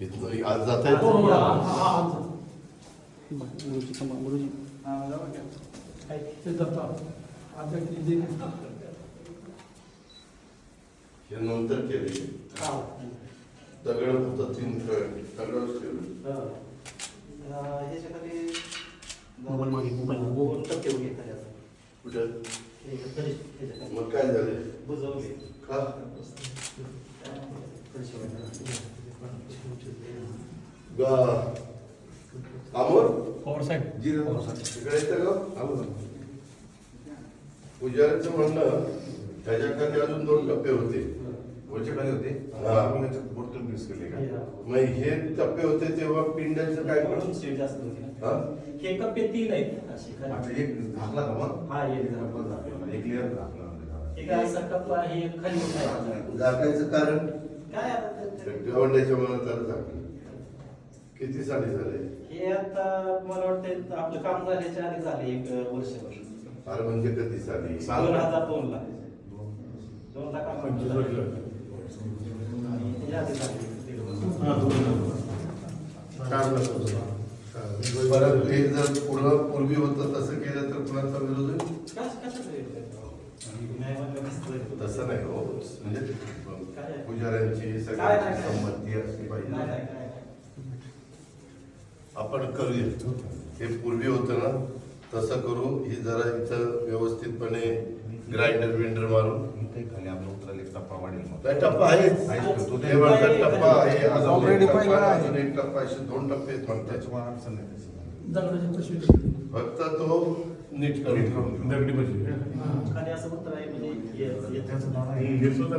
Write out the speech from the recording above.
इथं आज जाता येतं हे नंतर केले दगड होता 3 दगड मग काय झाले का अमोल पवार साहेब तिकडे येतं का पुजारीचं म्हणणं त्याच्याखाली अजून 2 टप्पे होते वरच्या खाली होते बोर्टन मिस केले का मग हे टप्पे होते तेव्हा पिंड्याचं काय म्हणून सीट जास्त होती ना. हे कप्पे 3 आहेत असे खाली. आता एक झाकला का मग हा एक झाकला. एक लेअर झाकला एक असा कप्पा हे खाली आहे. झाकायचं कारण काय आता ते- गवंड्याच्या मनात त्याला झाकलं किती साली झाले हे आता मला वाटतं आपलं काम झाल्याच्या आधी झाले 1 वर्षभर. अरे म्हणजे कधी साली 2002 ला 2 लाखापर्यंत झाले. आणि त्याच्या आधी झाले 1.5 वर्ष. परत हे जर पूर्वी होतं तसं केलं तर कुणाचा विरोध होईल कशाचं वेगळं? नाही म्हणलं कसं होईल? तसं नाही हो म्हणजे पुजाऱ्यांची काय सगळ्यांची नाही. संमती असली पाहिजे नाही नाही काय आपण करूया हे पूर्वी होतं ना तसं करू ही जरा इथं व्यवस्थितपणे ग्राइंडर विंडर मारून इथे खाली आपला उतरायला एक टप्पा वाढेल मग काय टप्पा आहेच तो हे म्हणतात टप्पा आहे अजून Already एक टप्पा पहिला आहे, आहे. अजून एक टप्पा असे 2 टप्पे आहेत म्हणतात त्याच्यामुळे अडचण नाही त्याची. फक्त तो नीट करून नीट करून घेऊ. दगडी बसली खाली असं होतं आहे म्हणजे त्याचं नाव आहे हे सुद्धा